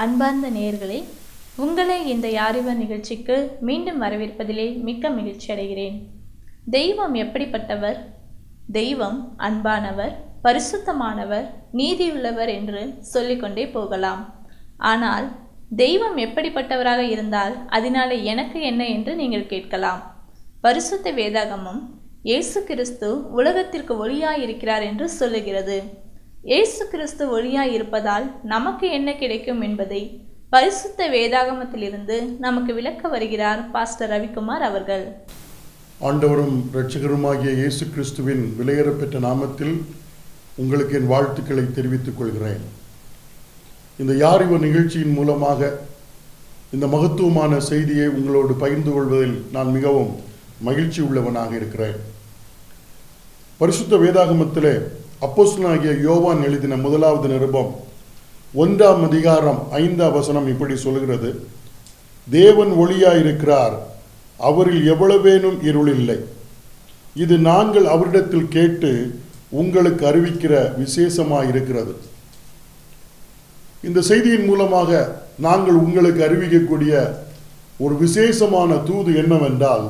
அன்பார்ந்த நேயர்களே, உங்களை இந்த யாரிவர் நிகழ்ச்சிக்கு மீண்டும் வரவேற்பதிலே மிக்க மகிழ்ச்சி அடைகிறேன். தெய்வம் எப்படிப்பட்டவர்? தெய்வம் அன்பானவர், பரிசுத்தமானவர், நீதியுள்ளவர் என்று சொல்லிக்கொண்டே போகலாம். ஆனால் தெய்வம் எப்படிப்பட்டவராக இருந்தால் அதனாலே எனக்கு என்ன என்று நீங்கள் கேட்கலாம். பரிசுத்த வேதாகமம் இயேசு கிறிஸ்து உலகத்திற்கு ஒளியாயிருக்கிறார் என்று சொல்லுகிறது. இயேசு கிறிஸ்து ஒளியாயிருப்பதால் நமக்கு என்ன கிடைக்கும் என்பதை பரிசுத்த வேதாகமத்திலிருந்து நமக்கு விளக்க வருகிறார் பாஸ்டர் ரவிக்குமார் அவர்கள். ஆண்டவரும் இரட்சகருமாகிய இயேசு கிறிஸ்துவின் விலையேறப்பெற்ற நாமத்தில் உங்களுக்கு என் வாழ்த்துக்களை தெரிவித்துக் கொள்கிறேன். இந்த யாரிவர் நிகழ்ச்சியின் மூலமாக இந்த மகத்துவமான செய்தியை உங்களோடு பகிர்ந்து கொள்வதில் நான் மிகவும் மகிழ்ச்சி உள்ளவனாக இருக்கிறேன். பரிசுத்த வேதாகமத்திலே அப்போஸ்தலனாகிய யோவான் எழுதின முதலாவது நிருபம் 1ஆம் அதிகாரம் 5ஆம் வசனம் இப்படி சொல்கிறது: தேவன் ஒளியாயிருக்கிறார், அவரில் எவ்வளவேனும் இருள் இல்லை. இது நாங்கள் அவரிடத்தில் கேட்டு உங்களுக்கு அறிவிக்கிற விசேஷமாயிருக்கிறது. இந்த செய்தியின் மூலமாக நாங்கள் உங்களுக்கு அறிவிக்கக்கூடிய ஒரு விசேஷமான தூது என்னவென்றால்,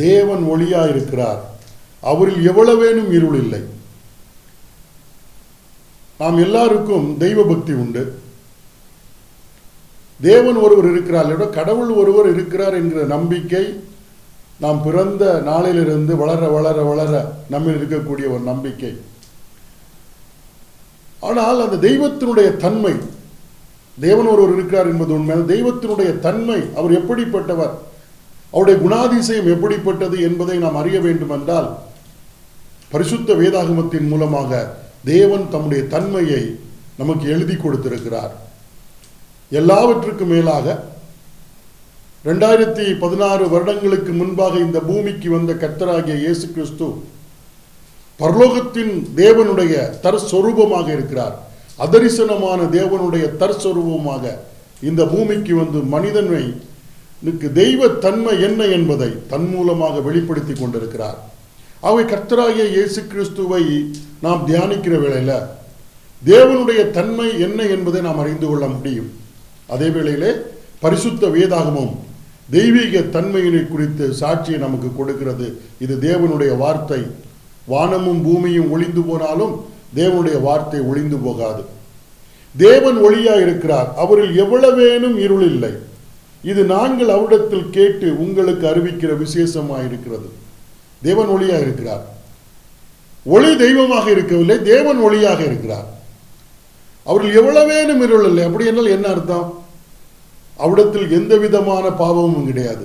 தேவன் ஒளியாயிருக்கிறார், அவரில் எவ்வளவேனும் இருள் இல்லை. நாம் எல்லாருக்கும் தெய்வ பக்தி உண்டு. தேவன் ஒருவர் இருக்கிறார், கடவுள் ஒருவர் இருக்கிறார் என்கிற நம்பிக்கை நாம் பிறந்த நாளிலிருந்து வளர வளர வளர நம்மில் இருக்கக்கூடிய ஒரு நம்பிக்கை. ஆனால் அந்த தெய்வத்தினுடைய தன்மை, தேவன் ஒருவர் இருக்கிறார் என்பது உண்மை. தெய்வத்தினுடைய தன்மை, அவர் எப்படிப்பட்டவர், அவருடைய குணாதிசயம் எப்படிப்பட்டது என்பதை நாம் அறிய வேண்டும் என்றால் பரிசுத்த வேதாகமத்தின் மூலமாக தேவன் தம்முடைய தன்மையை நமக்கு எழுதி கொடுத்திருக்கிறார். எல்லாவற்றுக்கும் மேலாக 2016 வருடங்களுக்கு முன்பாக இந்த பூமிக்கு வந்த கர்த்தராகிய இயேசு கிறிஸ்து பரலோகத்தின் தேவனுடைய தற்ஸ்வரூபமாக இருக்கிறார். அதரிசனமான தேவனுடைய தற்ஸ்வரூபமாக இந்த பூமிக்கு வந்து மனிதனுக்கு தெய்வ தன்மை என்ன என்பதை தன் மூலமாக வெளிப்படுத்தி கொண்டிருக்கிறார். ஆகவே கர்த்தராகிய இயேசு கிறிஸ்துவை நாம் தியானிக்கிற வேளையில தேவனுடைய தன்மை என்ன என்பதை நாம் அறிந்து கொள்ள முடியும். அதே வேளையிலே பரிசுத்த வேதாகமம் தெய்வீக தன்மையினை குறித்து சாட்சியை நமக்கு கொடுக்கிறது. இது தேவனுடைய வார்த்தை. வானமும் பூமியும் ஒளிந்து போனாலும் தேவனுடைய வார்த்தை ஒளிந்து போகாது. தேவன் ஒளியாய் இருக்கிறார், அவரில் எவ்வளவேனும் இருள் இல்லை. இது நாங்கள் அவரிடத்தில் கேட்டு உங்களுக்கு அறிவிக்கிற விசேஷமாயிருக்கிறது. தேவன் ஒளியாக இருக்கிறார். ஒளி தெய்வமாக இருக்கவில்லை, தேவன் ஒளியாக இருக்கிறார். அவர்கள் எவ்வளவேனும் இருள் இல்லை. அப்படி என்றால் என்ன அர்த்தம்? அவ்விடத்தில் எந்த விதமான பாவமும் கிடையாது.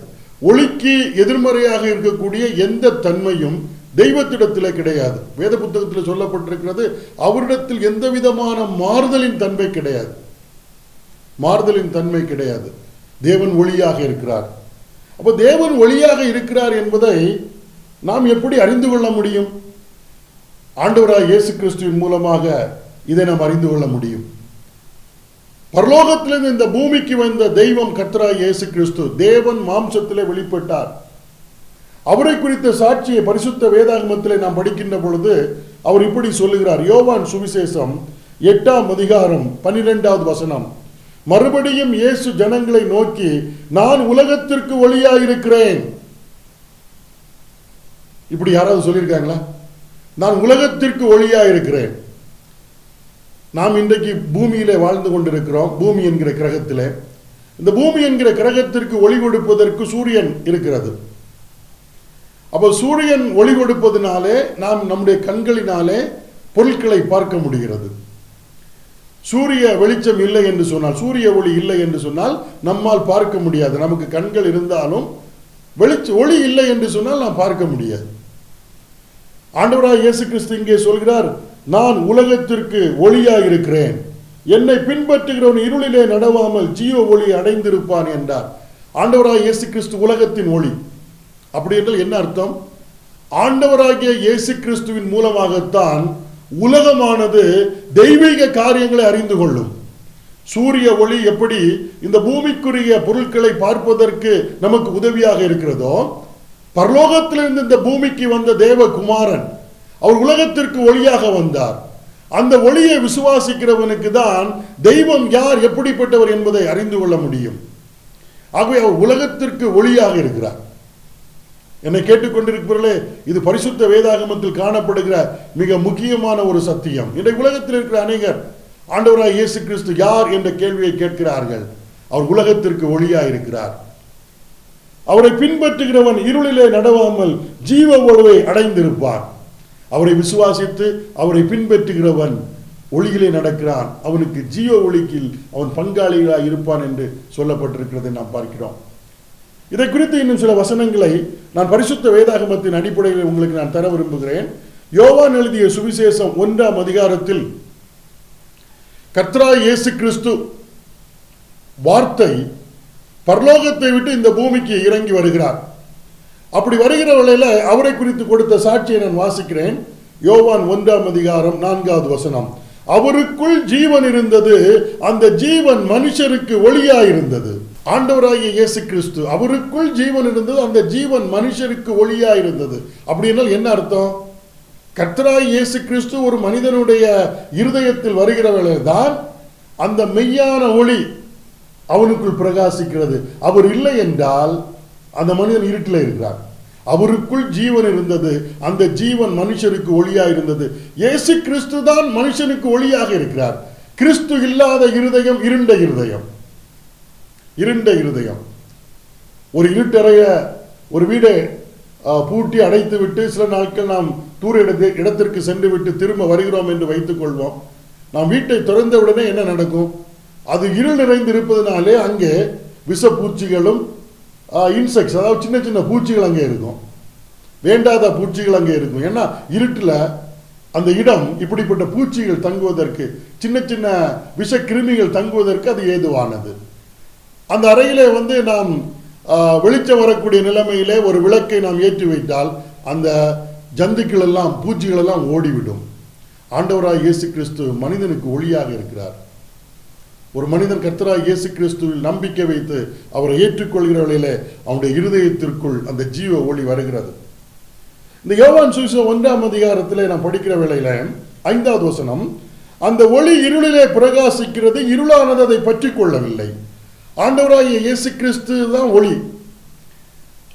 ஒளிக்கு எதிர்மறையாக இருக்கக்கூடிய எந்த தன்மையும் தெய்வத்திடத்திலே கிடையாது. வேத புத்தகத்தில் சொல்லப்பட்டிருக்கிறது, அவரிடத்தில் எந்த விதமான மாறுதலின் தன்மை கிடையாது. மாறுதலின் தன்மை கிடையாது. தேவன் ஒளியாக இருக்கிறார். அப்போ தேவன் ஒளியாக இருக்கிறார் என்பதை நாம் எப்படி அறிந்து கொள்ள முடியும்? ஆண்டவராய் இயேசு கிறிஸ்துவின் மூலமாக இதை நாம் அறிந்து கொள்ள முடியும். பரலோகத்திலிருந்து இந்த பூமிக்கு வந்த தெய்வம் கர்த்தராய் இயேசு கிறிஸ்து தேவன் மாம்சத்திலே வெளிப்பட்டார். அவரை குறித்த சாட்சியை பரிசுத்த வேதாகமத்திலே நாம் படிக்கின்ற பொழுது அவர் இப்படி சொல்லுகிறார். யோவான் சுவிசேஷம் 8ஆம் அதிகாரம் 12வது வசனம்: மறுபடியும் இயேசு ஜனங்களை நோக்கி, நான் உலகத்திற்கு ஒளியாயிருக்கிறேன். இப்படி யாராவது சொல்லியிருக்காங்களா? நான் உலகத்திற்கு ஒளியாயிருக்கிறேன். நாம் இன்றைக்கு பூமியிலே வாழ்ந்து கொண்டிருக்கிறோம். பூமி என்கிற கிரகத்திலே, இந்த பூமி என்கிற கிரகத்திற்கு ஒளி கொடுப்பதற்கு சூரியன் இருக்கிறது. அப்போ சூரியன் ஒளி கொடுப்பதனாலே நாம் நம்முடைய கண்களினாலே பொருட்களை பார்க்க முடிகிறது. சூரிய வெளிச்சம் இல்லை என்று சொன்னால், சூரிய ஒளி இல்லை என்று சொன்னால் நம்மால் பார்க்க முடியாது. நமக்கு கண்கள் இருந்தாலும் ஒளி இல்லை என்று சொன்னால் நாம் பார்க்க முடியாது. ஆண்டவராய் இயேசு கிறிஸ்து இங்கே சொல்கிறார், நான் உலகத்திற்கு ஒளியாக இருக்கிறேன், என்னை பின்பற்றுகிறவன் இருளிலே நடவாமல் ஜீவ ஒளி அடைந்திருப்பான் என்றார். ஆண்டவராய் இயேசு கிறிஸ்து உலகத்தின் ஒளி. அப்படி என்றால் என்ன அர்த்தம்? ஆண்டவராகிய இயேசு கிறிஸ்துவின் மூலமாகத்தான் உலகமானது தெய்வீக காரியங்களை அறிந்து கொள்ளும். சூரிய ஒளி எப்படி இந்த பூமிக்குரிய பொருட்களை பார்ப்பதற்கு நமக்கு உதவியாக இருக்கிறதோ, பரலோகத்திலிருந்து இந்த பூமிக்கு வந்த தேவகுமாரன் அவர் உலகத்திற்கு ஒளியாக வந்தார். அந்த ஒளியை விசுவாசிக்கிறவனுக்கு தான் தெய்வம் யார், எப்படிப்பட்டவர் என்பதை அறிந்து கொள்ள முடியும். ஆகவே அவர் உலகத்திற்கு ஒளியாக இருக்கிறார். என்னை கேட்டுக்கொண்டிருப்பவர்களே, இது பரிசுத்த வேதாகமத்தில் காணப்படுகிற மிக முக்கியமான ஒரு சத்தியம். இன்றைய உலகத்தில் இருக்கிற அநேகர் ஆண்டவராய் இயேசு கிறிஸ்து யார் என்ற கேள்வியை கேட்கிறார்கள். அவர் உலகத்திற்கு ஒளியாக இருக்கிறார். அவரை பின்பற்றுகிறவன் இருளிலே நடவாமல் ஜீவ ஒளியை அடைந்திருப்பான். அவரை விசுவாசித்து அவரை பின்பற்றுகிறவன் ஒளியிலே நடக்கிறான், அவனுக்கு ஜீவ ஒளியில் அவன் பங்காளிகளாக இருப்பான் என்று சொல்லப்பட்டிருக்கிறதை நாம் பார்க்கிறோம். இதை குறித்து இன்னும் சில வசனங்களை நான் பரிசுத்த வேதாகமத்தின் அடிப்படையில் உங்களுக்கு நான் தர விரும்புகிறேன். யோவான் எழுதிய சுவிசேஷம் 1ஆம் அதிகாரத்தில் கர்த்தராகிய இயேசு கிறிஸ்து வார்த்தை பரலோகத்தை விட்டு இந்த பூமிக்கு இறங்கி வருகிறார். அப்படி வருகிற வேளையில அவரை குறித்து கொடுத்த சாட்சியை நான் வாசிக்கிறேன். யோவான் 1ஆம் அதிகாரம் 4வது வசனம். அவருக்குள் ஜீவன் இருந்தது, அந்த ஜீவன் மனுஷருக்கு ஒளியாயிருந்தது. ஆண்டவராகிய இயேசு கிறிஸ்து அவருக்குள் ஜீவன் இருந்தது, அந்த ஜீவன் மனுஷருக்கு ஒளியாயிருந்தது. அப்படின்னா என்ன அர்த்தம்? கர்த்தராகிய இயேசு கிறிஸ்து ஒரு மனிதனுடைய இருதயத்தில் வருகிற வேளைதான் அந்த மெய்யான ஒளி அவனுக்குள் பிரகாசிக்கிறது. அவர் இல்லை என்றால் அந்த மனிதன் இருட்டில் இருக்கிறார். அவருக்குள் ஜீவன் இருந்தது, அந்த ஜீவன் மனுஷருக்கு ஒளியாக இருந்தது. இயேசு கிறிஸ்து தான் மனுஷனுக்கு ஒளியாக இருக்கிறார். கிறிஸ்து இல்லாத இருதயம் இருண்ட இருதயம். இருண்ட இருதயம். ஒரு இருட்டறைய ஒரு வீடை பூட்டி அடைத்து விட்டு சில நாட்கள் நாம் தூர இடத்திற்கு சென்று விட்டு திரும்ப வருகிறோம் என்று வைத்துக் கொள்வோம். நாம் வீட்டை திறந்த உடனே என்ன நடக்கும்? அது இருள் நிறைந்து இருப்பதனாலே அங்கே விஷப்பூச்சிகளும் இன்செக்ட்ஸ், அதாவது சின்ன சின்ன பூச்சிகள் அங்கே இருக்கும், வேண்டாத பூச்சிகள் அங்கே இருக்கும். ஏன்னா இருட்டில் அந்த இடம் இப்படிப்பட்ட பூச்சிகள் தங்குவதற்கு, சின்ன சின்ன விஷ கிருமிகள் தங்குவதற்கு அது ஏதுவானது. அந்த அறையிலே நாம் வெளிச்சம் வரக்கூடிய நிலைமையிலே ஒரு விளக்கை நாம் ஏற்றி வைத்தால் அந்த ஜந்துக்கள் எல்லாம் பூச்சிகள் எல்லாம் ஓடிவிடும். ஆண்டவராய் இயேசு கிறிஸ்து மனிதனுக்கு ஒளியாக இருக்கிறார். ஒரு மனிதன் கர்த்தராய் இயேசு கிறிஸ்துவில் நம்பிக்கை வைத்து அவரை ஏற்றுக்கொள்கிற வேளையிலே அவனுடைய இருதயத்திற்குள் அந்த ஜீவ ஒளி வருகிறது. இந்த யோவான் சுவிசேஷம் 1ஆம் அதிகாரத்திலே நாம் படிக்கிற வேளையில 5வது வசனம், அந்த ஒளி இருளிலே பிரகாசிக்கிறது, இருளானது அதை பற்றி கொள்ளவில்லை. ஆண்டவராகிய இயேசு கிறிஸ்து தான் ஒளி.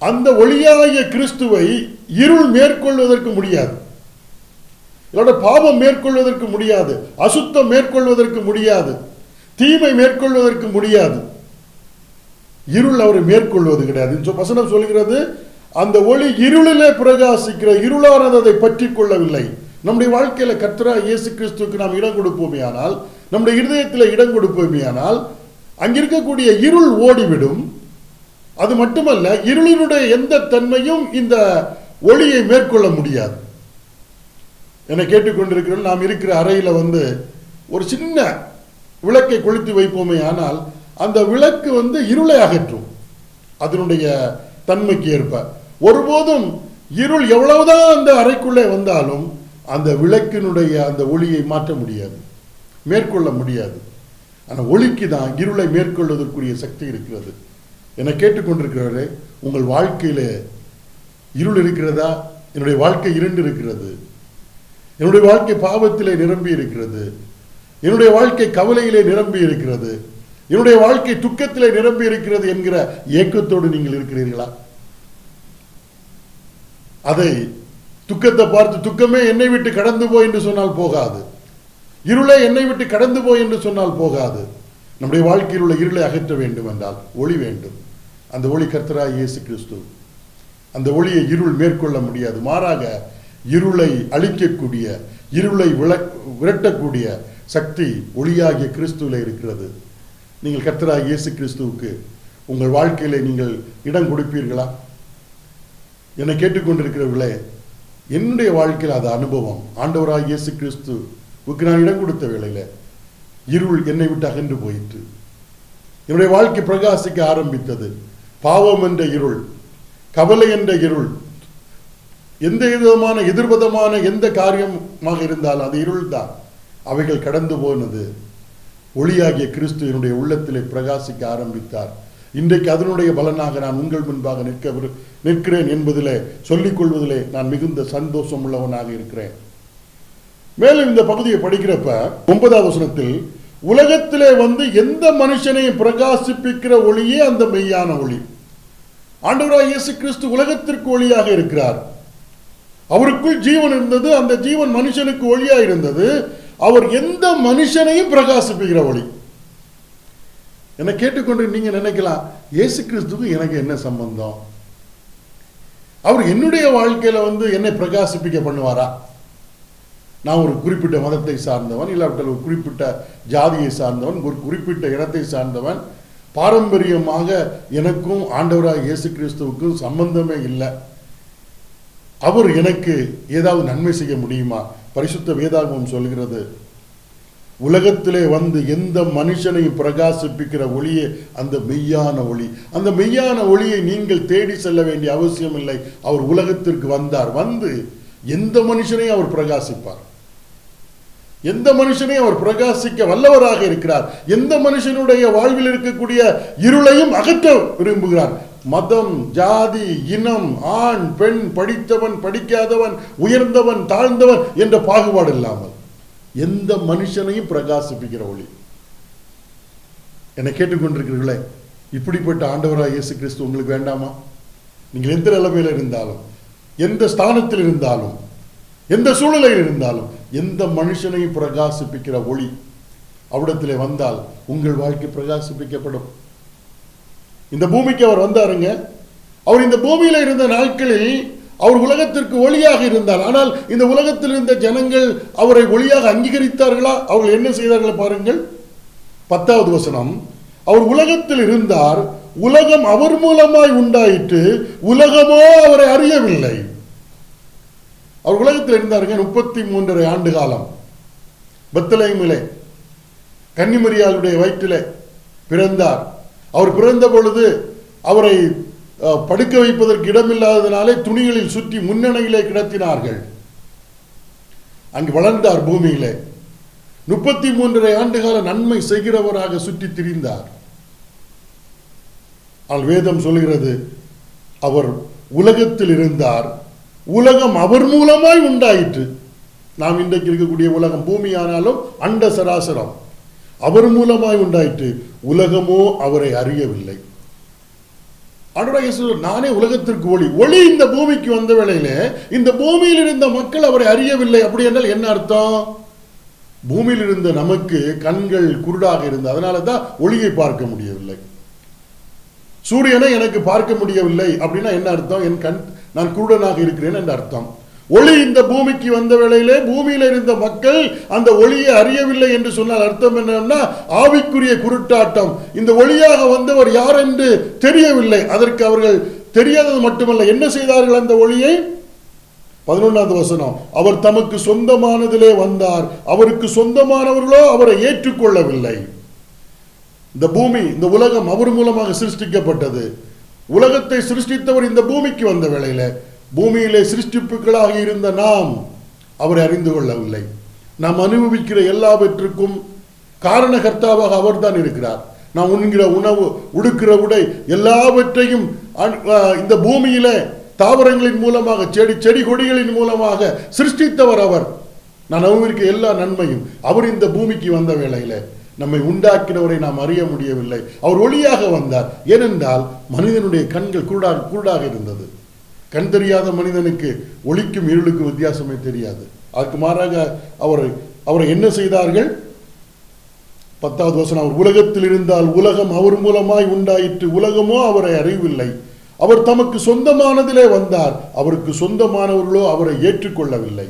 அந்த ஒளியாகிய கிறிஸ்துவை இருள் மேற்கொள்வதற்கு முடியாது, இதோட பாவம் மேற்கொள்வதற்கு முடியாது, அசுத்தம் மேற்கொள்வதற்கு முடியாது, தீமை மேற்கொள்வதற்கு முடியாது. இருள் அவரை மேற்கொள்வது கிடையாது. வசனம் சொல்கிறது, அந்த ஒளி இருளிலே பிரகாசிக்கிற, இருளானது அதை பற்றி கொள்ளவில்லை. நம்முடைய வாழ்க்கையில கர்த்தராகிய இயேசு கிறிஸ்துவுக்கு நாம் இடம் கொடுப்போமே ஆனால், நம்முடைய இருதயத்தில் இடம் கொடுப்போமே ஆனால், அங்கிருக்கக்கூடிய இருள் ஓடிவிடும். அது மட்டுமல்ல, இருளினுடைய எந்த தன்மையும் இந்த ஒளியை மேற்கொள்ள முடியாது. என்னை கேட்டுக்கொண்டிருக்கிறோம், நாம் இருக்கிற அறையில் ஒரு சின்ன விளக்கை கொளுத்தி வைப்போமே ஆனால் அந்த விளக்கு இருளை அகற்றும் அதனுடைய தன்மைக்கு ஏற்ப. ஒருபோதும் இருள் எவ்வளவுதான் அந்த அறைக்குள்ளே வந்தாலும் அந்த விளக்கினுடைய அந்த ஒளியை மாற்ற முடியாது, மேற்கொள்ள முடியாது. ஆனால் ஒளிக்கு தான் இருளை மேற்கொள்வதற்குரிய சக்தி இருக்கிறது. என்னை கேட்டுக்கொண்டிருக்கிறவரே, உங்கள் வாழ்க்கையிலே இருள் இருக்கிறதா? என்னுடைய வாழ்க்கை இருண்டு இருக்கிறது, என்னுடைய வாழ்க்கை பாவத்திலே நிரம்பி இருக்கிறது, என்னுடைய வாழ்க்கை கவலையிலே நிரம்பி இருக்கிறது, என்னுடைய வாழ்க்கை துக்கத்திலே நிரம்பி இருக்கிறது என்கிற ஏக்கத்தோடு நீங்கள் இருக்கிறீர்களா? அதை துக்கத்தை பார்த்து துக்கமே என்னை விட்டு கடந்து போய் என்று சொன்னால் போகாது, இருளே என்னை விட்டு கடந்து போய் என்று சொன்னால் போகாது. நம்முடைய வாழ்க்கையில் உள்ள இருளை அகற்ற வேண்டும் என்றால் ஒளி வேண்டும். அந்த ஒளி கர்த்தராகிய இயேசு கிறிஸ்து. அந்த ஒளியை இருள் மேற்கொள்ள முடியாது. மாறாக இருளை அழிக்கக்கூடிய, இருளை விரட்டக்கூடிய சக்தி ஒளியாகிய கிறிஸ்துவில் இருக்கிறது. நீங்கள் கர்த்தராகிய இயேசு கிறிஸ்துவுக்கு உங்கள் வாழ்க்கையிலே நீங்கள் இடம் கொடுப்பீர்களா? என்னை கேட்டுக்கொண்டிருக்கிறவர்களே, என்னுடைய வாழ்க்கையில் அது அனுபவம். ஆண்டவராகிய இயேசு கிறிஸ்துவுக்கு நான் இடம் கொடுத்த வேளையில இருள் என்னை விட்டு அகன்று போயிற்று. என்னுடைய வாழ்க்கை பிரகாசிக்க ஆரம்பித்தது. பாவம் என்ற இருள், கவலை என்ற இருள், எந்த விதமான எதிர்விதமான எந்த காரியமாக இருந்தாலும் அது இருள் தான். அவைகள் கடந்து போனது. ஒளியாகிய கிறிஸ்து என்னுடைய உள்ளத்திலே பிரகாசிக்க ஆரம்பித்தார். இன்றைக்கு அதனுடைய பலனாக நான் உங்கள் முன்பாக நிற்கிறேன் என்பதிலே, சொல்லிக் கொள்வதிலே நான் மிகுந்த சந்தோஷம் உள்ளவனாக இருக்கிறேன். மேலும் இந்த பகுதியை படிக்கிறப்ப 9வது வசனத்தில் உலகத்திலே வந்து எந்த மனுஷனையும் பிரகாசிப்பிக்கிற ஒளியே அந்த மெய்யான ஒளி. ஆண்டவராகிய இயேசு கிறிஸ்து உலகத்திற்கு ஒளியாக இருக்கிறார். அவருக்குள் ஜீவன் இருந்தது, அந்த ஜீவன் மனுஷனுக்கு ஒளியாக இருந்தது. அவர் எந்த மனுஷனையும் பிரகாசிப்பிக்கிற ஒளி. என்னை கேட்டுக்கொண்டு நீங்க நினைக்கலாம், இயேசு கிறிஸ்துக்கு எனக்கு என்ன சம்பந்தம்? அவர் என்னுடைய வாழ்க்கையில வந்து என்னை பிரகாசிப்பிக்க பண்ணுவாரா? நான் ஒரு குறிப்பிட்ட மதத்தை சார்ந்தவன், இல்லாவிட்டால் ஒரு குறிப்பிட்ட ஜாதியை சார்ந்தவன், ஒரு குறிப்பிட்ட இடத்தை சார்ந்தவன், பாரம்பரியமாக எனக்கும் ஆண்டவராக இயேசு கிறிஸ்துவுக்கும் சம்பந்தமே இல்லை. அவர் எனக்கு ஏதாவது நன்மை செய்ய முடியுமா? பரிசுத்த வேதாகமம் சொல்கிறது, உலகத்திலே வந்து எந்த மனுஷனையும் பிரகாசிப்பிக்கிற ஒளியே அந்த மெய்யான ஒளி. அந்த மெய்யான ஒளியை நீங்கள் தேடி செல்ல வேண்டிய அவசியம் இல்லை. அவர் உலகத்திற்கு வந்தார். வந்து எந்த மனுஷனையும் அவர் பிரகாசிப்பார். எந்த மனுஷனையும் அவர் பிரகாசிக்க வல்லவராக இருக்கிறார். எந்த மனுஷனுடைய வாழ்வில் இருக்கக்கூடிய இருளையும் அகற்ற விரும்புகிறார். மதம், ஜாதி, இனம், ஆண், பெண், படித்தவன், படிக்காதவன், உயர்ந்தவன், தாழ்ந்தவன் என்ற பாகுபாடு இல்லாமல் எந்த மனுஷனையும் பிரகாசிப்பிக்கிற ஒளி. என்னை கேட்டுக்கொண்டிருக்கிறீர்களே, இப்படிப்பட்ட ஆண்டவராக இயேசு கிறிஸ்து உங்களுக்கு வேண்டாமா? நீங்கள் எந்த நிலைமையில் இருந்தாலும், எந்த ஸ்தானத்தில் இருந்தாலும், எந்த சூழ்நிலையில் இருந்தாலும், எந்த மனுஷனையும் பிரகாசிப்பிக்கிற ஒளி அவிடத்திலே வந்தால் உங்கள் வாழ்க்கை பிரகாசிப்பிக்கப்படும். இந்த பூமிக்கு அவர் வந்தாருங்க. அவர் இந்த பூமியில இருந்த நாட்களில் அவர் உலகத்திற்கு ஒளியாக இருந்தார். ஆனால் இந்த உலகத்தில் இருந்த ஜனங்கள் அவரை ஒளியாக அங்கீகரித்தார்களா? அவர்கள் என்ன செய்தார்கள் பாருங்கள். 10வது வசனம், அவர் உலகத்தில் இருந்தார், உலகம் அவர் மூலமாய் உண்டாயிற்று, உலகமோ அவரை அறியவில்லை. அவர் உலகத்தில் இருந்தாருங்க. 33.5 ஆண்டு காலம் பெத்லகேமிலே கன்னிமரியாளுடைய வயிற்றிலே பிறந்தார். அவர் பிறந்த பொழுது அவரை படுக்க வைப்பதற்கு இடமில்லாததினாலே துணிகளில் சுற்றி முன்னணியிலே கிடத்தினார்கள். அங்கு வளர்ந்தார் பூமியிலே. 33.5 ஆண்டு கால நன்மை செய்கிறவராக சுற்றி திரிந்தார். வேதம் சொல்கிறது, அவர் உலகத்தில் இருந்தார், உலகம் அவர் மூலமாய் உண்டாயிற்று. நாம் இன்றைக்கு இருக்கக்கூடிய உலகம் பூமி ஆனாலும் அண்ட சராசரம் அவர் மூலமாய் உண்டாயிற்று, உலகமோ அவரை அறியவில்லை. ஆண்டவராகிய இயேசு, நானே உலகத்திற்கு ஒளி. ஒளி இந்த பூமிக்கு வந்த வேளையிலே இந்த பூமியில் இருந்த மக்கள் அவரை அறியவில்லை. அப்படி என்றால் என்ன அர்த்தம்? பூமியில் இருந்த நமக்கு கண்கள் குருடாக இருந்தது, அதனால தான் ஒளியை பார்க்க முடியவில்லை. சூரியனை எனக்கு பார்க்க முடியவில்லை அப்படின்னா என்ன அர்த்தம்? என் கண், நான் குருடனாக இருக்கிறேன் என்ற அர்த்தம். ஒளி இந்த பூமிக்கு வந்த வேளையிலே பூமியில இருந்த மக்கள் அந்த ஒளியை அறியவில்லை என்று சொன்னால் அர்த்தம் என்னன்னா, ஆவிக்குரிய குருட்டாட்டம். இந்த ஒளியாக வந்தவர் யார் என்று தெரியவில்லை. அதற்கு அவர்கள் தெரியாதது மட்டுமல்ல, என்ன செய்தார்கள் அந்த ஒளியை? 11வது வசனம், அவர் தமக்கு சொந்தமானதிலே வந்தார், அவருக்கு சொந்தமானவர்களோ அவரை ஏற்றுக்கொள்ளவில்லை. இந்த பூமி, இந்த உலகம் அவர் மூலமாக சிருஷ்டிக்கப்பட்டது. உலகத்தை சிருஷ்டித்தவர் இந்த பூமிக்கு வந்த வேளையில பூமியிலே சிருஷ்டிப்புகளாக இருந்த நாம் அவரை அறிந்து கொள்ளவில்லை. நாம் அனுபவிக்கிற எல்லாவற்றுக்கும் காரணகர்த்தாவாக அவர் தான் இருக்கிறார். நாம் உண்கிற உணவு, உடுக்கிற உடை, எல்லாவற்றையும் இந்த பூமியில தாவரங்களின் மூலமாக, செடி கொடிகளின் மூலமாக சிருஷ்டித்தவர் அவர். நான் அனுபவிக்க எல்லா நன்மையும் அவர் இந்த பூமிக்கு வந்த வேளையில நம்மை உண்டாக்கினவரை நாம் அறிய முடியவில்லை. அவர் ஒளியாக வந்தார். ஏனென்றால் மனிதனுடைய கண்கள் குருடாக இருந்தது. கண் தெரியாத மனிதனுக்கு ஒளிக்கும் இருளுக்கும் வித்தியாசமே தெரியாது. அதுக்கு மாறாக அவரை என்ன செய்தார்கள்? 10வது வசனம், அவர் உலகத்தில் இருந்தால் உலகம் அவர் மூலமாய் உண்டாயிற்று, உலகமோ அவரை அறியவில்லை. அவர் தமக்கு சொந்தமானதிலே வந்தார், அவருக்கு சொந்தமானவர்களோ அவரை ஏற்றுக்கொள்ளவில்லை.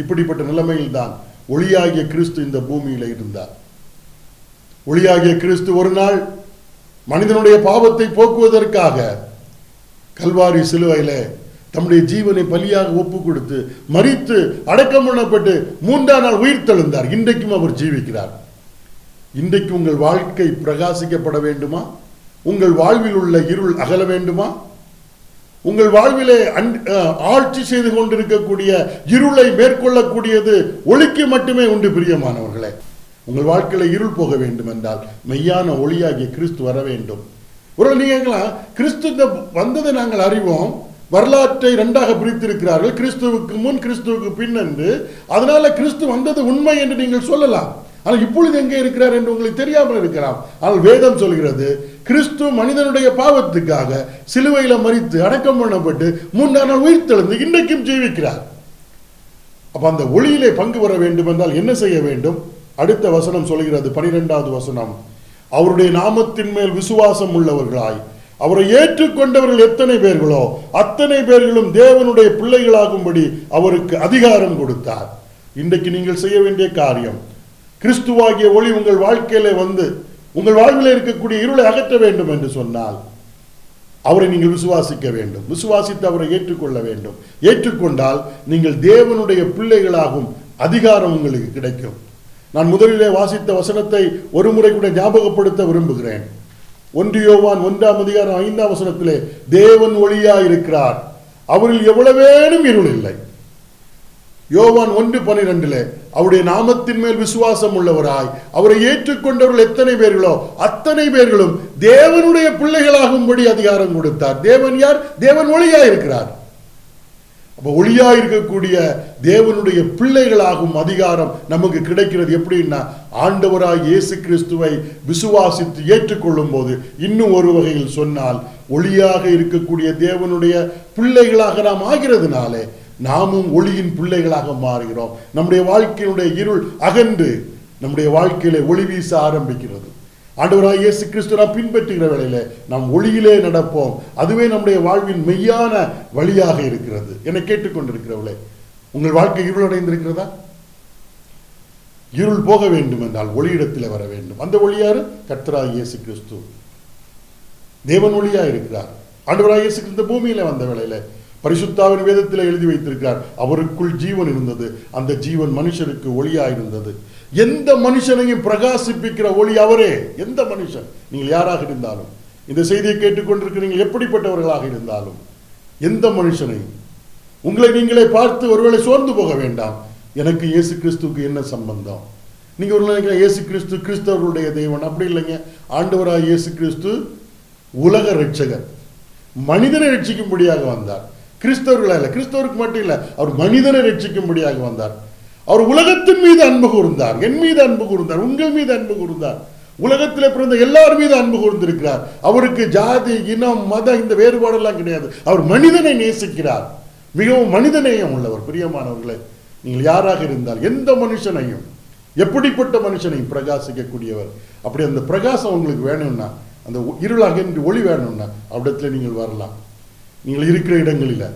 இப்படிப்பட்ட நிலைமையில் தான் ஒளியாகிய கிறிஸ்து இந்த பூமியில இருந்தார். ஒளியாகிய கிறிஸ்து ஒரு நாள் மனிதனுடைய பாவத்தை போக்குவதற்காக கல்வாரி சிலுவையில தம்முடைய ஜீவனை பலியாக ஒப்பு கொடுத்து மரித்து அடக்கம் பண்ணப்பட்டு 3ஆம் நாள் உயிர் தெழுந்தார். இன்றைக்கும் அவர் ஜீவிக்கிறார். இன்றைக்கு உங்கள் வாழ்க்கை பிரகாசிக்கப்பட வேண்டுமா? உங்கள் வாழ்வில் உள்ள இருள் அகல வேண்டுமா? உங்கள் வாழ்விலே ஆட்சி செய்து கொண்டிருக்கக்கூடிய இருளை மேற்கொள்ளக்கூடியது ஒளிக்கு மட்டுமே உண்டு. பிரியமானவர்களே, உங்கள் வாழ்க்கையில இருள் போக வேண்டும் என்றால் மெய்யான ஒளியாகிய கிறிஸ்து வர வேண்டும். ஒரு நீங்க கிறிஸ்து வந்ததை நாங்கள் அறிவோம், வரலாற்றை இரண்டாக பிரித்திருக்கிறார்கள், கிறிஸ்துவுக்கு முன் கிறிஸ்துவுக்கு பின் என்று. அதனால கிறிஸ்து வந்தது உண்மை என்று நீங்கள் சொல்லலாம். ஆனால் இப்பொழுது எங்கே இருக்கிறார் என்று உங்களுக்கு தெரியாமல் இருக்கலாம். ஆனால் வேதம் சொல்கிறது, கிறிஸ்து மனிதனுடைய பாவத்துக்காக சிலுவையில மரித்து அடக்கம் பண்ணப்பட்டு 3ஆம் நாள் உயிர்த்தெழுந்து இன்றைக்கும் ஜீவிக்கிறார். அப்ப அந்த ஒளியிலே பங்கு பெற வேண்டும் என்றால் என்ன செய்ய வேண்டும்? அடுத்த வசனம் சொல்கிறது, 12வது வசனம், அவருடைய நாமத்தின் மேல் விசுவாசம் உள்ளவர்களாய் அவரை ஏற்றுக்கொண்டவர்கள் எத்தனை பேர்களோ அத்தனை பேர்களும் தேவனுடைய பிள்ளைகளாகும்படி அவருக்கு அதிகாரம் கொடுத்தார். இன்றைக்கு நீங்கள் செய்ய வேண்டிய காரியம், கிறிஸ்துவாகிய ஒளி உங்கள் வாழ்க்கையில வந்து உங்கள் வாழ்வில் இருக்கக்கூடிய இருளை அகற்ற வேண்டும் என்று சொன்னால் அவரை நீங்கள் விசுவாசிக்க வேண்டும். விசுவாசித்து அவரை ஏற்றுக்கொள்ள வேண்டும். ஏற்றுக்கொண்டால் நீங்கள் தேவனுடைய பிள்ளைகளாகும் அதிகாரம் உங்களுக்கு கிடைக்கும். நான் முதலிலே வாசித்த வசனத்தை ஒரு முறை கூட ஞாபகப்படுத்த விரும்புகிறேன். 1 யோவான் 1ஆம் அதிகாரம் 5ஆம் வசனத்திலே தேவன் ஒளியாய் இருக்கிறார், அவரில் எவ்வளவேனும் இருள் இல்லை. யோவான் 1:12 அவருடைய நாமத்தின் மேல் விசுவாசம் உள்ளவராய் அவரை ஏற்றுக்கொண்டவர்கள் எத்தனை பேர்களோ அத்தனை பேர்களும் தேவனுடைய பிள்ளைகளாகும்படி அதிகாரம் கொடுத்தார். தேவன் யார்? தேவன் ஒளியாய் இருக்கிறார். அப்ப ஒளியாய் இருக்கக்கூடிய தேவனுடைய பிள்ளைகளாகும் அதிகாரம் நமக்கு கிடைக்கிறது. எப்படின்னா, ஆண்டவராய் இயேசு கிறிஸ்துவை விசுவாசித்து ஏற்றுக்கொள்ளும் போது, இன்னும் ஒரு வகையில் சொன்னால், ஒளியாக இருக்கக்கூடிய தேவனுடைய பிள்ளைகளாக நாம் ஆகிறதுனாலே நாமும் ஒளியின் பிள்ளைகளாக மாறுகிறோம். நம்முடைய வாழ்க்கையினுடைய இருள் அகன்று நம்முடைய வாழ்க்கையிலே ஒளி வீச ஆரம்பிக்கிறது. ஆண்டவராய் இயேசு கிறிஸ்து நாம் பின்பற்றுகிற வேளையிலே நாம் ஒளியிலே நடப்போம். அதுவே நம்முடைய வாழ்வின் மெய்யான வழியாக இருக்கிறது. என்னை கேட்டுக்கொண்டிருக்கிறவர்களே, உங்கள் வாழ்க்கை இருளடைந்திருக்கிறதா? இருள் போக வேண்டும் என்றால் ஒளியிடத்தில் வர வேண்டும். அந்த ஒளியாரு? கர்த்தராய் இயேசு கிறிஸ்து. தேவன் ஒளியா இருக்கிறார். ஆண்டவராய் இயேசு கிறிஸ்து பூமியில வந்த வேளையில பரிசுத்தாவின் வேதத்தில் எழுதி வைத்திருக்கிறார், அவருக்குள் ஜீவன் இருந்தது, அந்த ஜீவன் மனுஷருக்கு ஒளியா இருந்தது. எந்த மனுஷனையும் பிரகாசிப்பிக்கிற ஒளி அவரே. எந்த மனுஷன், நீங்கள் யாராக இருந்தாலும், இந்த செய்தியை கேட்டுக்கொண்டிருக்கிறீங்க, எப்படிப்பட்டவர்களாக இருந்தாலும், எந்த மனுஷனையும் உங்களை நீங்களே பார்த்து ஒருவேளை சோர்ந்து போக வேண்டாம். எனக்கு இயேசு கிறிஸ்துவுக்கு என்ன சம்பந்தம்? நீங்க ஒரு நினைக்கிற இயேசு கிறிஸ்து கிறிஸ்தவர்களுடைய தெய்வம். அப்படி இல்லைங்க. ஆண்டவராய் இயேசு கிறிஸ்து உலக ரட்சகர், மனிதனை ரட்சிக்கும்படியாக வந்தார். கிறிஸ்தவர்களா இல்லை, கிறிஸ்தவருக்கு மட்டும் இல்லை, அவர் மனிதனை ரட்சிக்கும்படியாக வந்தார். அவர் உலகத்தின் மீது அன்பு கூர்ந்தார், என் மீது அன்பு கூர்ந்தார், உங்கள் மீது அன்பு கூர்ந்தார், உலகத்தில் பிறந்த எல்லார் மீது அன்பு கூர்ந்திருக்கிறார். அவருக்கு ஜாதி, இனம், மதம் இந்த வேறுபாடெல்லாம் கிடையாது. அவர் மனிதனை நேசிக்கிறார், மிகவும் மனிதநேயம் உள்ளவர். பிரியமானவர்களே, நீங்கள் யாராக இருந்தால் எந்த மனுஷனையும், எப்படிப்பட்ட மனுஷனையும் பிரகாசிக்கக்கூடியவர். அப்படி அந்த பிரகாசம் உங்களுக்கு வேணும்னா, அந்த இருளாக என்று ஒளி வேணும்னா அவ்விடத்தில் நீங்கள் வரலாம். நீங்கள் இருக்கிற இடங்களில்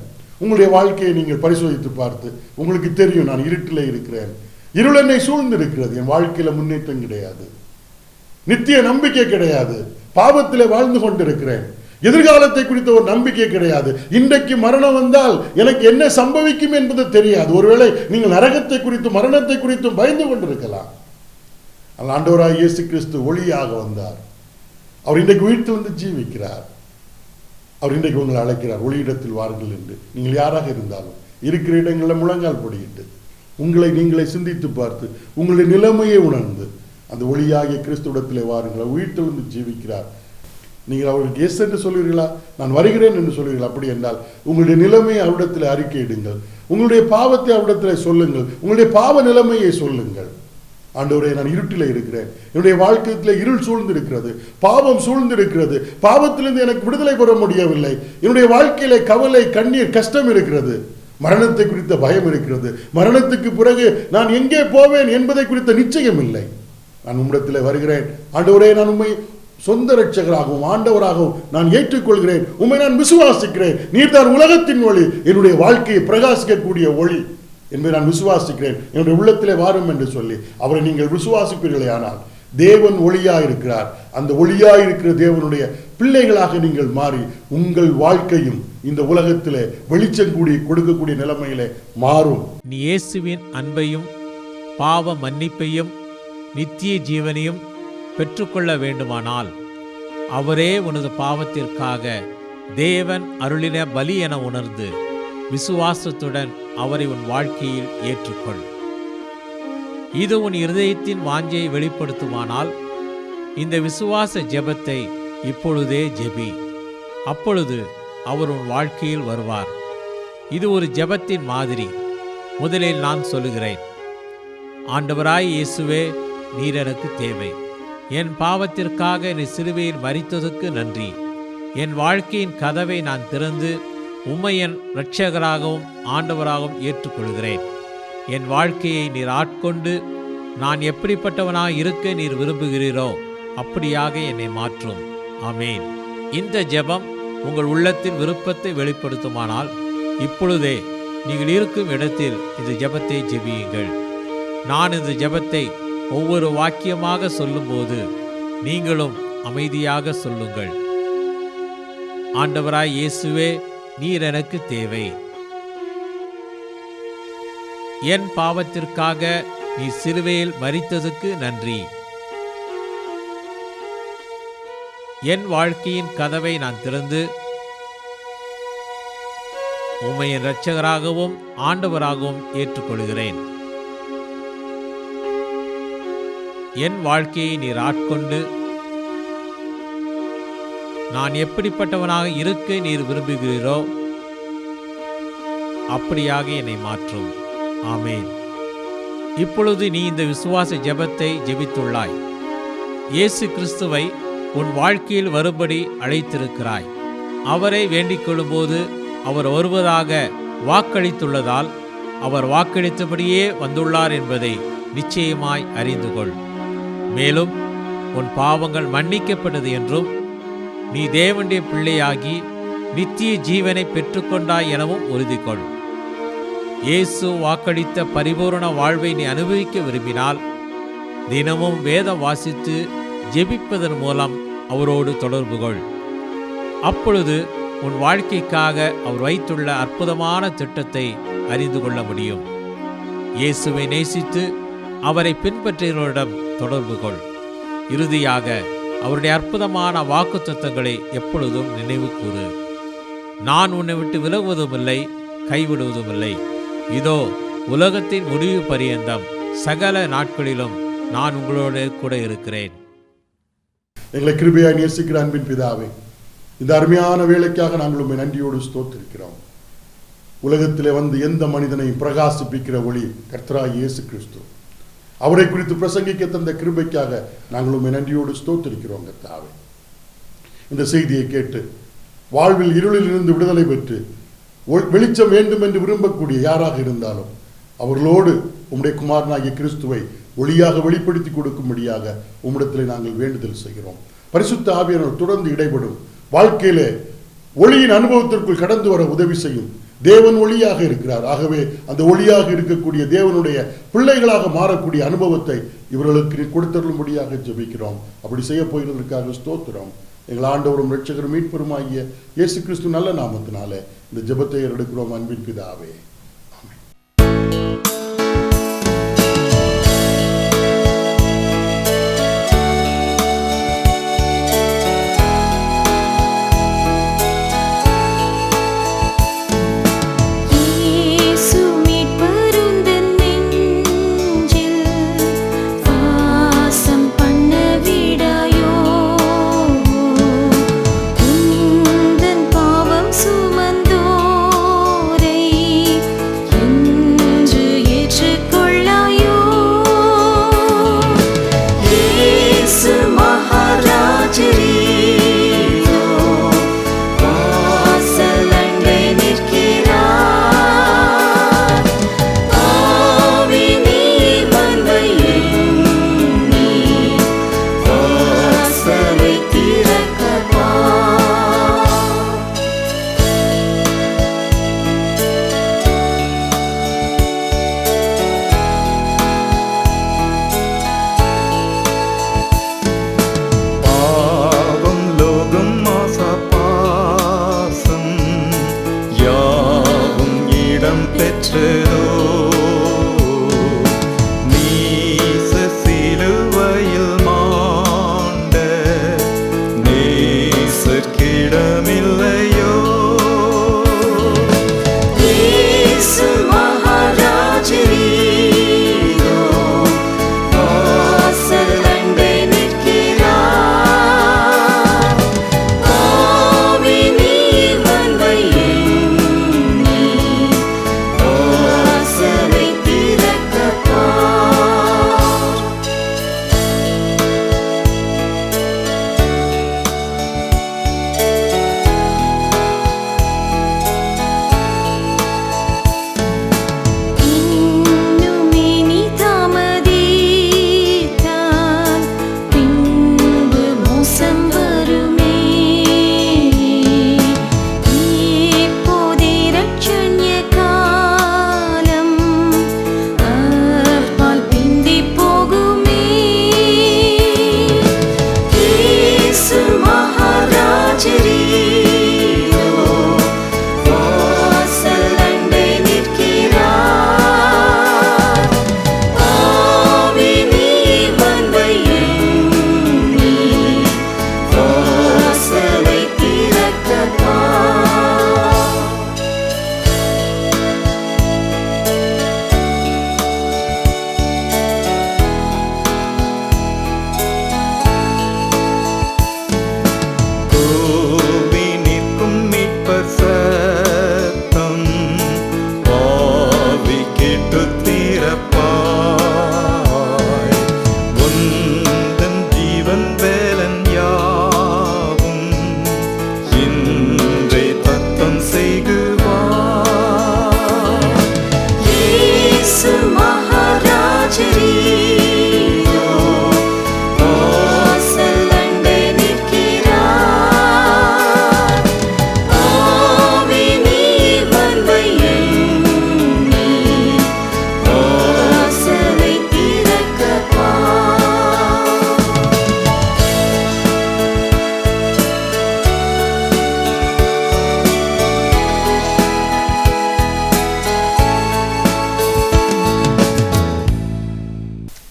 உங்களுடைய வாழ்க்கையை நீங்கள் பரிசோதித்து பார்த்து உங்களுக்கு தெரியும், நான் இருட்டில் இருக்கிறேன், இருள் என்னை சூழ்ந்து இருக்கிறது, என் வாழ்க்கையில முன்னேற்றம் கிடையாது, நித்திய நம்பிக்கை கிடையாது, பாவத்திலே வாழ்ந்து கொண்டிருக்கிறேன், எதிர்காலத்தை குறித்த ஒரு நம்பிக்கை கிடையாது, இன்றைக்கு மரணம் வந்தால் எனக்கு என்ன சம்பவிக்கும் என்பது தெரியாது. ஒருவேளை நீங்கள் நரகத்தை குறித்தும் மரணத்தை குறித்தும் பயந்து கொண்டிருக்கலாம். ஆண்டவராய் இயேசு கிறிஸ்து ஒளியாக வந்தார். அவர் இன்றைக்கு வீட்டில் வந்து ஜீவிக்கிறார். அவர் இன்றைக்கு உங்களை அழைக்கிறார், ஒளியிடத்தில் வாருங்கள் என்று. நீங்கள் யாராக இருந்தாலும் இருக்கிற இடங்களில் முழங்கால் படியிட்டு உங்களை நீங்களே சிந்தித்து பார்த்து உங்களுடைய நிலைமையை உணர்ந்து அந்த ஒளியாகிய கிறிஸ்துவிடத்திலே வாருங்கள். வீட்டில் வந்து ஜீவிக்கிறார். நீங்கள் அவருக்கு எஸ் என்று சொல்வீர்களா, நான் வருகிறேன் என்று சொல்வீர்கள்? அப்படி என்றால் உங்களுடைய நிலைமையை அவரிடத்தில் அறிக்கையிடுங்கள், உங்களுடைய பாவத்தை அவரிடத்தில் சொல்லுங்கள், உங்களுடைய பாவ நிலைமையை சொல்லுங்கள். ஆண்டவரே, நான் இருட்டில் இருக்கிறேன், என்னுடைய வாழ்க்கையில் இருள் சூழ்ந்திருக்கிறது, பாவம் சூழ்ந்திருக்கிறது, பாவத்திலிருந்து எனக்கு விடுதலை பெற முடியவில்லை, என்னுடைய வாழ்க்கையில கவலை, கண்ணீர், கஷ்டம் இருக்கிறது, மரணத்தை குறித்த பயம் இருக்கிறது, மரணத்துக்கு பிறகு நான் எங்கே போவேன் என்பதை குறித்த நிச்சயம் இல்லை. நான் உம்மிடத்தில் வருகிறேன் ஆண்டவரே, நான் உம்மை சொந்த ரட்சகராகவும் ஆண்டவராகவும் நான் ஏற்றுக்கொள்கிறேன், உம்மை நான் விசுவாசிக்கிறேன், நீர்தான் உலகத்தின் ஒளி, என்னுடைய வாழ்க்கையை பிரகாசிக்கக்கூடிய ஒளி என்பதை நான் விசுவாசிக்கிறேன், என்னுடைய உள்ளத்திலே வாரும் என்று சொல்லி அவரை நீங்கள் விசுவாசிப்பீர்களே ஆனால் தேவன் ஒளியாய் இருக்கிறார். அந்த ஒளியாய் இருக்கிற தேவனுடைய பிள்ளைகளாக நீங்கள் மாறி உங்கள் வாழ்க்கையும் இந்த உலகத்திலே வெளிச்சம் கூடி கொடுக்கக்கூடிய நிலைமையிலே மாறும். நீ இயேசுவின் அன்பையும் பாவ மன்னிப்பையும் நித்திய ஜீவனையும் பெற்றுக்கொள்ள வேண்டுமானால் அவரே உனது பாவத்திற்காக தேவன் அருளின பலி என உணர்ந்து விசுவாசத்துடன் அவரை உன் வாழ்க்கையில் ஏற்றுக்கொள். இது உன் இருதயத்தின் வாஞ்சையை வெளிப்படுத்துமானால் இந்த விசுவாச ஜெபத்தை இப்பொழுதே ஜெபி. அப்பொழுது அவர் உன் வாழ்க்கையில் வருவார். இது ஒரு ஜெபத்தின் மாதிரி. முதலில் நான் சொல்லுகிறேன், ஆண்டவராய் இயேசுவே, நீர் எனக்கு தேவை. என் பாவத்திற்காக நீ சிலுவையில் மரித்ததற்கு நன்றி. என் வாழ்க்கையின் கதவை நான் திறந்து உம்மை என் இரட்சகராகவும் ஆண்டவராகவும் ஏற்றுக்கொள்கிறேன். என் வாழ்க்கையை நீர் ஆட்கொண்டு நான் எப்படிப்பட்டவனாக இருக்க நீர் விரும்புகிறீரோ அப்படியாக என்னை மாற்றும். ஆமேன். இந்த ஜெபம் உங்கள் உள்ளத்தின் விருப்பத்தை வெளிப்படுத்துமானால் இப்பொழுதே நீங்கள் இருக்கும் இடத்தில் இந்த ஜெபத்தை ஜெபியுங்கள். நான் இந்த ஜெபத்தை ஒவ்வொரு வாக்கியமாக சொல்லும்போது நீங்களும் அமைதியாக சொல்லுங்கள். ஆண்டவராய் இயேசுவே, நீர் எனக்கு தேவை. என் பாவத்திற்காக நீ சிலுவையில் மரித்ததுக்கு நன்றி. என் வாழ்க்கையின் கதவை நான் திறந்து உம்மை என் இரட்சகராகவும் ஆண்டவராகவும் ஏற்றுக்கொள்கிறேன். என் வாழ்க்கையை நீர் ஆட்கொண்டு நான் எப்படிப்பட்டவனாக இருக்க நீர் விரும்புகிறீரோ அப்படியாக என்னை மாற்றும். ஆமேன். இப்பொழுது நீ இந்த விசுவாச ஜெபத்தை ஜெபித்துள்ளாய். இயேசு கிறிஸ்துவை உன் வாழ்க்கையில் வரும்படி அழைத்திருக்கிறாய். அவரை வேண்டிக் கொள்ளும்போது அவர் வருவதாக வாக்களித்துள்ளதால் அவர் வாக்களித்தபடியே வந்துள்ளார் என்பதை நிச்சயமாய் அறிந்து கொள். மேலும் உன் பாவங்கள் மன்னிக்கப்பட்டது என்றும் நீ தேவனுடைய பிள்ளையாகி நித்திய ஜீவனை பெற்றுக்கொண்டாய் எனவும் உறுதி கொள். இயேசு வாக்களித்த பரிபூரண வாழ்வை நீ அனுபவிக்க விரும்பினால் தினமும் வேதம் வாசித்து ஜெபிப்பதன் மூலம் அவரோடு தொடர்பு கொள். அப்பொழுது உன் வாழ்க்கைக்காக அவர் வைத்துள்ள அற்புதமான திட்டத்தை அறிந்து கொள்ள முடியும். இயேசுவை நேசித்து அவரை பின்பற்றியவர்களிடம் தொடர்பு கொள். இறுதியாக அவருடைய அற்புதமான வாக்குத்தத்தங்களை எப்பொழுதும் நினைவு கூறு. நான் உன்னை விட்டு விலகுவதுமில்லை, கைவிடுவதுமில்லை. இதோ உலகத்தின் முடிவு பரியந்தம் சகல நாட்களிலும் நான் உங்களோடு கூட இருக்கிறேன். எங்களை கிருபையாய் நேசிக்கிற அன்பின் பிதாவே, இந்த அருமையான வேலைக்காக நாங்கள் உம்மை நன்றியோடு ஸ்தோத்திரிக்கிறோம். உலகத்திலே வந்து எந்த மனிதனையும் பிரகாசிப்பிக்கிற ஒளி கர்த்தராகிய இயேசு கிறிஸ்து. அவரை குறித்து பிரசங்கிக்க தந்த கிருபைக்காக நாங்கள் உம்மை நன்றியோடு ஸ்தோத்திரிக்கிறோம். கர்த்தாவே, இந்த செய்தியை கேட்டு வாழ்வில் இருளில் இருந்து விடுதலை பெற்று வெளிச்சம் வேண்டும் என்று விரும்பக்கூடிய யாராக இருந்தாலும் அவர்களோடு உம்முடைய குமாரனாகிய கிறிஸ்துவை ஒளியாக வெளிப்படுத்தி கொடுக்கும்படியாக உம்மிடத்திலே நாங்கள் வேண்டுதல் செய்கிறோம். பரிசுத்த ஆவியானவர் தொடர்ந்து இடைபடும் வாழ்க்கையிலே ஒளியின் அனுபவத்திற்குள் கடந்து வர உதவி செய்யும். தேவன் ஒளியாக இருக்கிறார். ஆகவே அந்த ஒளியாக இருக்கக்கூடிய தேவனுடைய பிள்ளைகளாக மாறக்கூடிய அனுபவத்தை இவர்களுக்கு கொடுத்தருளும்படியாக ஜெபிக்கிறோம். அப்படி செய்ய போகிறதற்காக ஸ்தோத்திரம். எங்கள் ஆண்டவரும் இரட்சகரும் மீட்பெருமாகிய இயேசு கிறிஸ்து நல்ல நாமத்தினாலே இந்த ஜெபத்தை எடுக்கிறோம் அன்பின் பிதாவே. சுமந்தோரை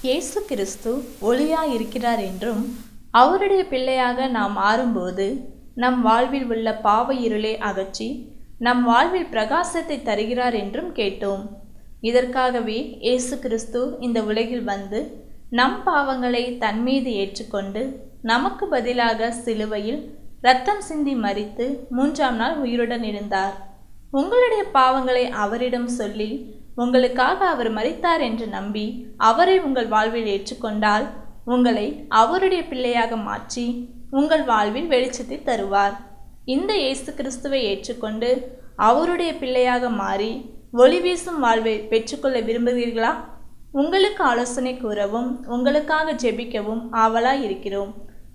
இயேசு கிறிஸ்து ஒளியாய் இருக்கிறார் என்றும் அவருடைய பிள்ளையாக நாம் மாறும்போது நம் வாழ்வில் உள்ள பாவ இருளை அகற்றி நம் வாழ்வில் பிரகாசத்தை தருகிறார் என்றும் கேட்டோம். இதற்காகவே இயேசு கிறிஸ்து இந்த உலகில் வந்து நம் பாவங்களை தன்மீது ஏற்றுக்கொண்டு நமக்கு பதிலாக சிலுவையில் இரத்தம் சிந்தி மரித்து 3ஆம் நாள் உயிருடன் எழுந்தார். உங்களுடைய பாவங்களை அவரிடம் சொல்லி உங்களுக்காக அவர் மரித்தார் என்று நம்பி அவரை உங்கள் வாழ்வில் ஏற்றுக்கொண்டால் உங்களை அவருடைய பிள்ளையாக மாற்றி உங்கள் வாழ்வில் வெளிச்சத்தை தருவார். இந்த இயேசு கிறிஸ்துவை ஏற்றுக்கொண்டு அவருடைய பிள்ளையாக மாறி ஒளி வீசும் வாழ்வை பெற்றுக்கொள்ள விரும்புவீர்களா? உங்களுக்கு ஆலோசனை கூறவும் உங்களுக்காக ஜெபிக்கவும் ஆவலாய் இருக்கிறோம்.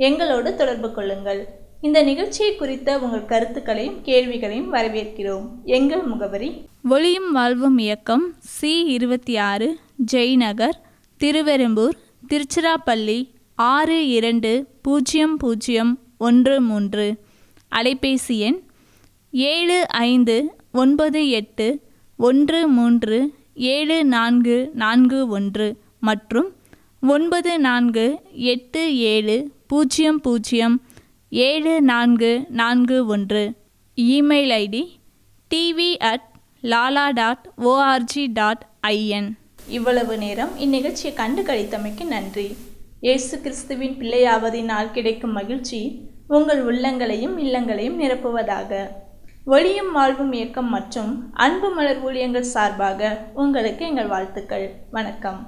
எங்களோடு தொடர்பு கொள்ளுங்கள். இந்த நிகழ்ச்சியை குறித்த உங்கள் கருத்துக்களையும் கேள்விகளையும் வரவேற்கிறோம். எங்கள் முகவரி: ஒளியும் வாழ்வும் இயக்கம், C26, ஜெய்நகர், திருவெரும்பூர், திருச்சிராப்பள்ளி 620013. அலைபேசி எண் 7598137441 மற்றும் 9487007441. Email ID tv@lala.org.in. இவ்வளவு நேரம் இந்நிகழ்ச்சியை கண்டு கழித்தமைக்கு நன்றி. இயேசு கிறிஸ்துவின் பிள்ளையாவதினால் கிடைக்கும் மகிழ்ச்சி உங்கள் உள்ளங்களையும் இல்லங்களையும் நிரப்புவதாக. ஒளியும் வாழ்வும் இயக்கம் மற்றும் அன்பு மலர் ஊழியங்கள் சார்பாக உங்களுக்கு எங்கள் வாழ்த்துக்கள். வணக்கம்.